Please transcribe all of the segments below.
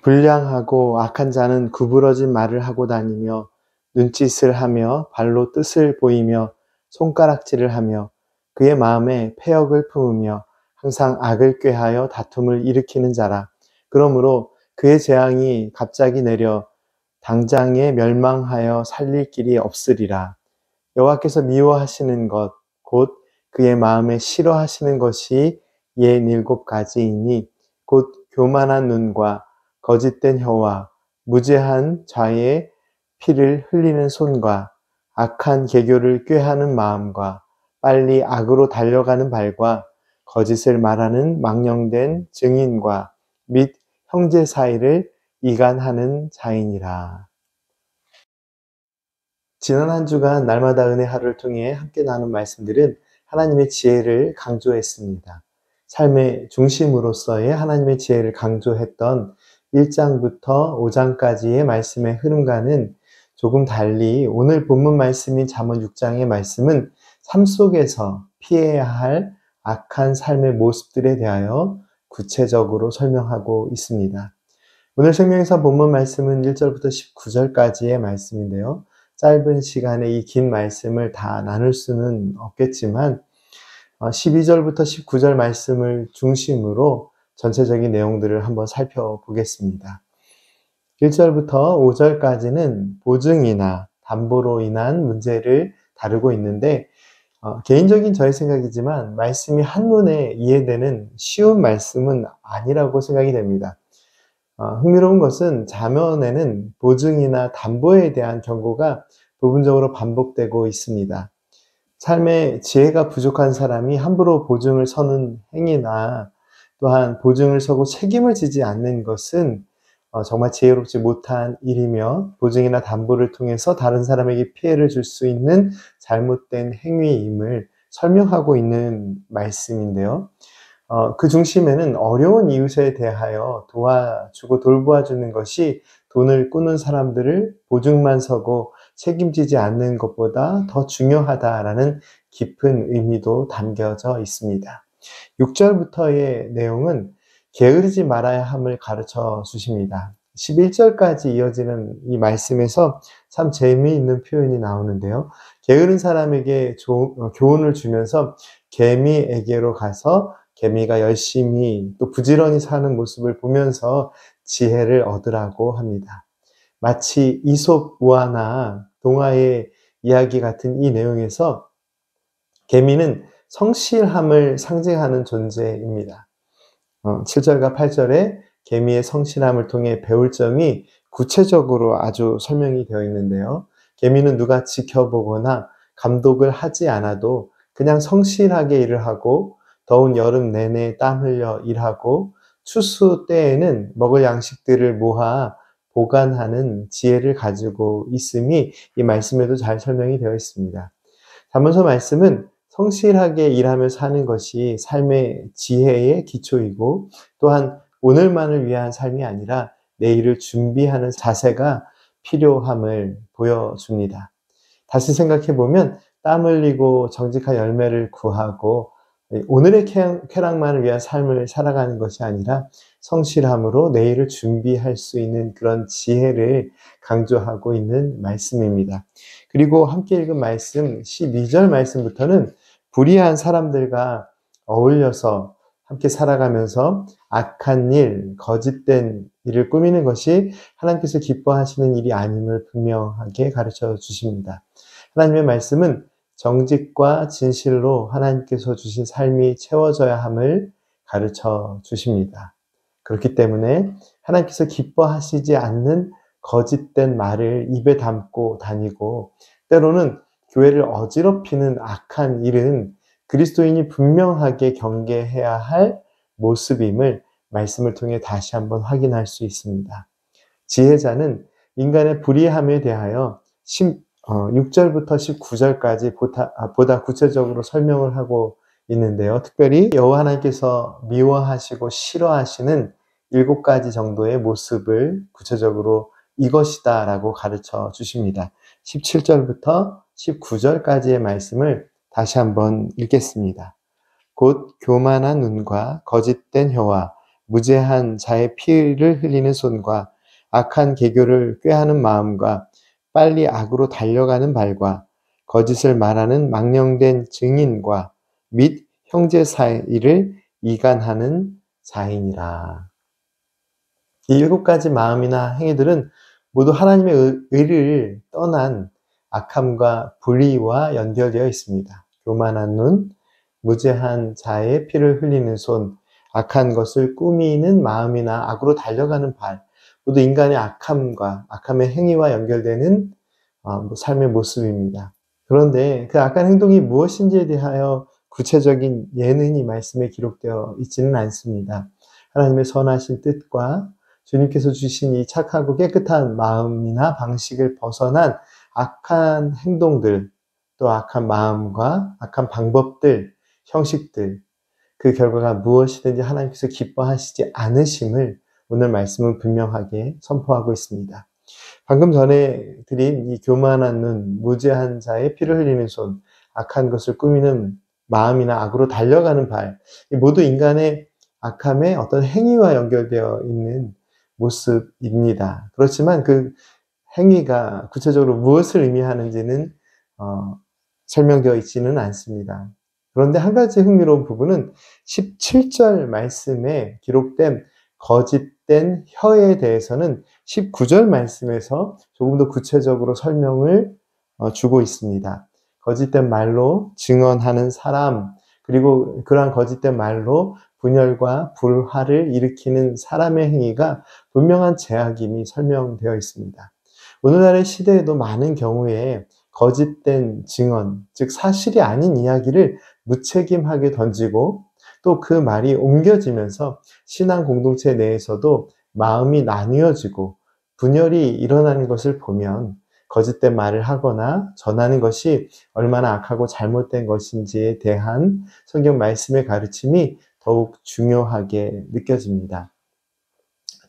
불량하고 악한 자는 구부러진 말을 하고 다니며 눈짓을 하며 발로 뜻을 보이며 손가락질을 하며 그의 마음에 패역을 품으며 항상 악을 꾀하여 다툼을 일으키는 자라. 그러므로 그의 재앙이 갑자기 내려 당장에 멸망하여 살릴 길이 없으리라. 여호와께서 미워하시는 것 곧 그의 마음에 싫어하시는 것이 67가지이니 곧 교만한 눈과 거짓된 혀와 무죄한 자의 피를 흘리는 손과 악한 계교를 꾀하는 마음과 빨리 악으로 달려가는 발과 거짓을 말하는 망령된 증인과 및 형제 사이를 이간하는 자이니라. 지난 한 주간 날마다 은혜 하루를 통해 함께 나눈 말씀들은 하나님의 지혜를 강조했습니다. 삶의 중심으로서의 하나님의 지혜를 강조했던 1장부터 5장까지의 말씀의 흐름과는 조금 달리 오늘 본문 말씀인 잠언 6장의 말씀은 삶 속에서 피해야 할 악한 삶의 모습들에 대하여 구체적으로 설명하고 있습니다. 오늘 생명에서 본문 말씀은 1절부터 19절까지의 말씀인데요. 짧은 시간에 이 긴 말씀을 다 나눌 수는 없겠지만 12절부터 19절 말씀을 중심으로 전체적인 내용들을 한번 살펴보겠습니다. 1절부터 5절까지는 보증이나 담보로 인한 문제를 다루고 있는데 개인적인 저의 생각이지만 말씀이 한눈에 이해되는 쉬운 말씀은 아니라고 생각이 됩니다. 흥미로운 것은 잠언에는 보증이나 담보에 대한 경고가 부분적으로 반복되고 있습니다. 삶에 지혜가 부족한 사람이 함부로 보증을 서는 행위나 또한 보증을 서고 책임을 지지 않는 것은 정말 지혜롭지 못한 일이며 보증이나 담보를 통해서 다른 사람에게 피해를 줄 수 있는 잘못된 행위임을 설명하고 있는 말씀인데요. 그 중심에는 어려운 이웃에 대하여 도와주고 돌보아주는 것이 돈을 꾸는 사람들을 보증만 서고 책임지지 않는 것보다 더 중요하다라는 깊은 의미도 담겨져 있습니다. 6절부터의 내용은 게으르지 말아야 함을 가르쳐 주십니다. 11절까지 이어지는 이 말씀에서 참 재미있는 표현이 나오는데요. 게으른 사람에게 교훈을 주면서 개미에게로 가서 개미가 열심히 또 부지런히 사는 모습을 보면서 지혜를 얻으라고 합니다. 마치 이솝 우화나 동화의 이야기 같은 이 내용에서 개미는 성실함을 상징하는 존재입니다. 7절과 8절에 개미의 성실함을 통해 배울 점이 구체적으로 아주 설명이 되어 있는데요. 개미는 누가 지켜보거나 감독을 하지 않아도 그냥 성실하게 일을 하고 더운 여름 내내 땀 흘려 일하고 추수 때에는 먹을 양식들을 모아 보관하는 지혜를 가지고 있음이 이 말씀에도 잘 설명이 되어 있습니다. 잠언서 말씀은 성실하게 일하며 사는 것이 삶의 지혜의 기초이고 또한 오늘만을 위한 삶이 아니라 내일을 준비하는 자세가 필요함을 보여줍니다. 다시 생각해보면 땀 흘리고 정직한 열매를 구하고 오늘의 쾌락만을 위한 삶을 살아가는 것이 아니라 성실함으로 내일을 준비할 수 있는 그런 지혜를 강조하고 있는 말씀입니다. 그리고 함께 읽은 말씀 12절 말씀부터는 불의한 사람들과 어울려서 함께 살아가면서 악한 일, 거짓된 일을 꾸미는 것이 하나님께서 기뻐하시는 일이 아님을 분명하게 가르쳐 주십니다. 하나님의 말씀은 정직과 진실로 하나님께서 주신 삶이 채워져야 함을 가르쳐 주십니다. 그렇기 때문에 하나님께서 기뻐하시지 않는 거짓된 말을 입에 담고 다니고 때로는 교회를 어지럽히는 악한 일은 그리스도인이 분명하게 경계해야 할 모습임을 말씀을 통해 다시 한번 확인할 수 있습니다. 지혜자는 인간의 불의함에 대하여 6절부터 19절까지 보다 구체적으로 설명을 하고 있는데요. 특별히 여호와 하나님께서 미워하시고 싫어하시는 7가지 정도의 모습을 구체적으로 이것이다 라고 가르쳐 주십니다. 17절부터 19절까지의 말씀을 다시 한번 읽겠습니다. 곧 교만한 눈과 거짓된 혀와 무죄한 자의 피를 흘리는 손과 악한 계교를 꾀하는 마음과 빨리 악으로 달려가는 발과 거짓을 말하는 망령된 증인과 및 형제 사이를 이간하는 자이니라. 이 7가지 마음이나 행위들은 모두 하나님의 의를 떠난 악함과 불의와 연결되어 있습니다. 교만한 눈, 무죄한 자의 피를 흘리는 손, 악한 것을 꾸미는 마음이나 악으로 달려가는 발, 모두 인간의 악함의 행위와 연결되는 삶의 모습입니다. 그런데 그 악한 행동이 무엇인지에 대하여 구체적인 예는 이 말씀에 기록되어 있지는 않습니다. 하나님의 선하신 뜻과 주님께서 주신 이 착하고 깨끗한 마음이나 방식을 벗어난 악한 행동들, 또 악한 마음과 악한 방법들, 형식들, 그 결과가 무엇이든지 하나님께서 기뻐하시지 않으심을 오늘 말씀은 분명하게 선포하고 있습니다. 방금 전에 드린 이 교만한 눈, 무죄한 자의 피를 흘리는 손, 악한 것을 꾸미는 마음이나 악으로 달려가는 발, 모두 인간의 악함의 어떤 행위와 연결되어 있는 모습입니다. 그렇지만 그 행위가 구체적으로 무엇을 의미하는지는 설명되어 있지는 않습니다. 그런데 한 가지 흥미로운 부분은 17절 말씀에 기록된 거짓된 혀에 대해서는 19절 말씀에서 조금 더 구체적으로 설명을 주고 있습니다. 거짓된 말로 증언하는 사람, 그리고 그러한 거짓된 말로 분열과 불화를 일으키는 사람의 행위가 분명한 죄악임이 설명되어 있습니다. 오늘날의 시대에도 많은 경우에 거짓된 증언, 즉 사실이 아닌 이야기를 무책임하게 던지고 또 그 말이 옮겨지면서 신앙 공동체 내에서도 마음이 나뉘어지고 분열이 일어나는 것을 보면 거짓된 말을 하거나 전하는 것이 얼마나 악하고 잘못된 것인지에 대한 성경 말씀의 가르침이 더욱 중요하게 느껴집니다.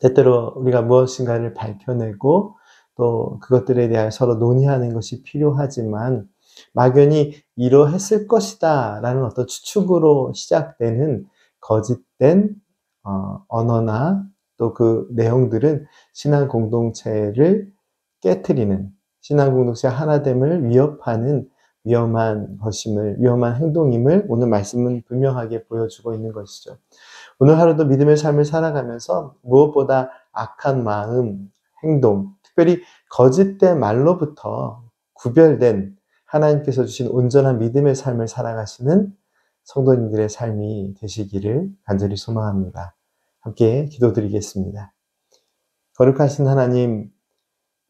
때때로 우리가 무엇인가를 밝혀내고 또 그것들에 대하여 서로 논의하는 것이 필요하지만 막연히 이러했을 것이다 라는 어떤 추측으로 시작되는 거짓된 언어나 또 그 내용들은 신앙 공동체를 깨트리는, 신앙 공동체 하나됨을 위협하는 위험한 행동임을 오늘 말씀은 분명하게 보여주고 있는 것이죠. 오늘 하루도 믿음의 삶을 살아가면서 무엇보다 악한 마음, 행동, 특별히 거짓된 말로부터 구별된 하나님께서 주신 온전한 믿음의 삶을 살아가시는 성도님들의 삶이 되시기를 간절히 소망합니다. 함께 기도드리겠습니다. 거룩하신 하나님,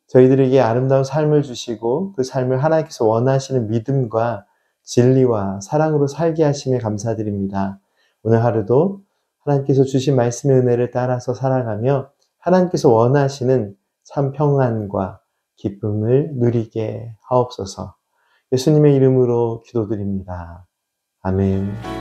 저희들에게 아름다운 삶을 주시고 그 삶을 하나님께서 원하시는 믿음과 진리와 사랑으로 살게 하심에 감사드립니다. 오늘 하루도 하나님께서 주신 말씀의 은혜를 따라서 살아가며 하나님께서 원하시는 참 평안과 기쁨을 누리게 하옵소서. 예수님의 이름으로 기도드립니다. 아멘.